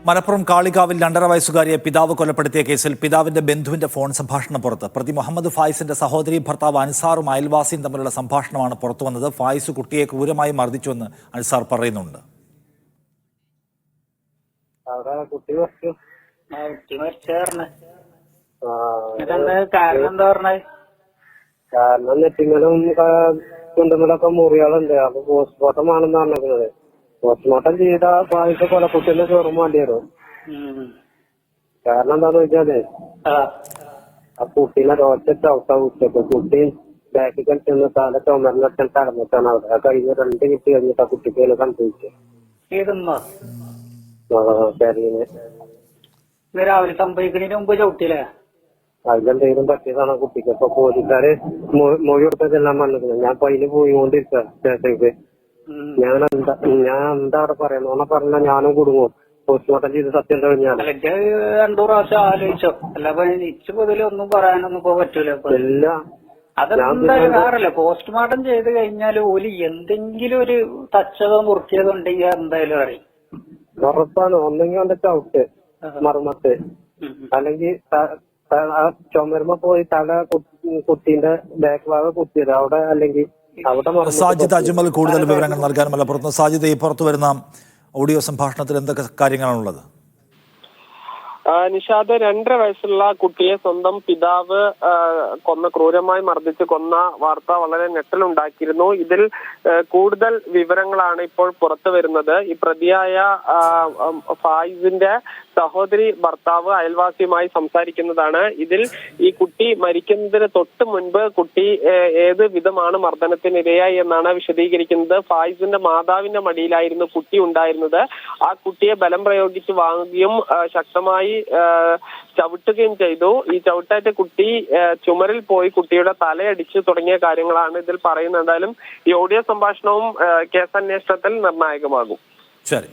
മലപ്പുറം കാളികാവിൽ 2.5 വയസ്സുകാരിയെ പിതാവ് കൊലപ്പെടുത്തിയ കേസിൽ പിതാവിന്റെ ബന്ധുവിന്റെ ഫോൺ സംഭാഷണം പുറത്ത്. പ്രതി മുഹമ്മദ് ഫായിസിന്റെ സഹോദരി ഭർത്താവ് അൻസാറും അയൽവാസിയും തമ്മിലുള്ള സംഭാഷണമാണ് പുറത്തുവന്നത്. ഫായിസ് കുട്ടിയെ ക്രൂരമായി മർദ്ദിച്ചുവെന്ന് അൻസാർ പറയുന്നുണ്ട്. കാരണം നെറ്റിങ്ങലും കുണ്ടുമലൊക്കെ മുറികളുണ്ട്. അപ്പൊ പോസ്റ്റ്മോർട്ടം ആണെന്ന് പറഞ്ഞിരിക്കുന്നത്. പോസ്റ്റ്മോർട്ടം ചെയ്ത ഫായിസ് കൊലക്കുട്ടിന്റെ ചോറും വേണ്ടി വരും. കാരണം എന്താന്ന് വെച്ചാല് ആ കുട്ടീനെ ഒറ്റ ചവിട്ടാ ഉച്ചക്ക് കുട്ടി ബാക്കിൽ കളിച്ചെന്ന് തല ചുമരിനൊക്കെ കടന്നിട്ടാണ് അവിടെ. ആ കഴിഞ്ഞ 2 മിനിറ്റ് കഴിഞ്ഞിട്ട് ആ കുട്ടിക്ക് സംഭവിച്ചു. രാവിലെ സംഭവിക്കുന്നതിന് മുമ്പ് ചവിട്ടിയില്ലേ? അതിലെന്തെങ്കിലും പറ്റിയതാണ് കുട്ടിക്ക്. അപ്പൊ പോലീസുകാര് മൊഴി കൊടുത്തതെല്ലാം വന്നിരിക്കുന്നത്. ഞാൻ അതിന് പോയിക്കൊണ്ടിരിക്കുക സ്റ്റേഷനിലേക്ക്. ഞാൻ എന്താ അവിടെ പറയുന്നത് പറഞ്ഞാ ഞാനും കുടുങ്ങും. പോസ്റ്റ്മോർട്ടം ചെയ്ത് സത്യം കഴിഞ്ഞാൽ 2 പ്രാവശ്യം ആലോചിച്ചോ? അല്ല ഇച്ചു പൊതുവെ ഒന്നും പറയാനൊന്നും ഇപ്പൊ പറ്റൂല. അതെന്തായാലും വേറല്ലേ, പോസ്റ്റ്മോർട്ടം ചെയ്ത് കഴിഞ്ഞാല് ഓല് എന്തെങ്കിലും ഒരു തച്ചതോ മുറുക്കിയതോ ഉണ്ടെങ്കിൽ എന്തായാലും അറിയും. ഉറപ്പാണ്. ഒന്നെങ്കിൽ അവന്റെ ചവിട്ട് മറുമത്ത്, അല്ലെങ്കിൽ ആ ചുമരുമ്പോ പോയി തല കുട്ടീന്റെ ബാക്ക് ഭാഗം കുത്തിയത് അവിടെ, അല്ലെങ്കിൽ അവിടെ. സാജിദ് അജ്മൽ കൂടുതൽ വിവരങ്ങൾ നൽകാൻ മലപ്പുറത്ത്. സാജിദ്, ഈ പുറത്തു വരുന്ന ഓഡിയോ സംഭാഷണത്തിൽ എന്തൊക്കെ കാര്യങ്ങളാണുള്ളത്? നിഷാദ്, 2.5 വയസ്സുള്ള കുട്ടിയെ സ്വന്തം പിതാവ് ക്രൂരമായി മർദ്ദിച്ച് കൊന്ന വാർത്ത വളരെ ഞെട്ടലുണ്ടാക്കിയിരുന്നു. ഇതിൽ കൂടുതൽ വിവരങ്ങളാണ് ഇപ്പോൾ പുറത്തു വരുന്നത്. ഈ പ്രതിയായ ഫായിസിന്റെ സഹോദരി ഭർത്താവ് അയൽവാസിയുമായി സംസാരിക്കുന്നതാണ്. ഇതിൽ ഈ കുട്ടി മരിക്കുന്നതിന് തൊട്ട് മുൻപ് കുട്ടി ഏത് വിധമാണ് മർദ്ദനത്തിനിരയായി എന്നാണ് വിശദീകരിക്കുന്നത്. ഫായിസിന്റെ മാതാവിന്റെ മടിയിലായിരുന്നു കുട്ടി ഉണ്ടായിരുന്നത്. ആ കുട്ടിയെ ബലം പ്രയോഗിച്ച് വാങ്ങുകയും ശക്തമായി ചവിട്ടുകയും ചെയ്തു. ഈ ചവിട്ടേറ്റ കുട്ടി ചുമരിൽ പോയി കുട്ടിയുടെ തലയടിച്ചു തുടങ്ങിയ കാര്യങ്ങളാണ് ഇതിൽ പറയുന്നത്. എന്തായാലും ഈ ഓഡിയോ സംഭാഷണവും കേസന്വേഷണത്തിൽ നിർണായകമാകും. ശരി.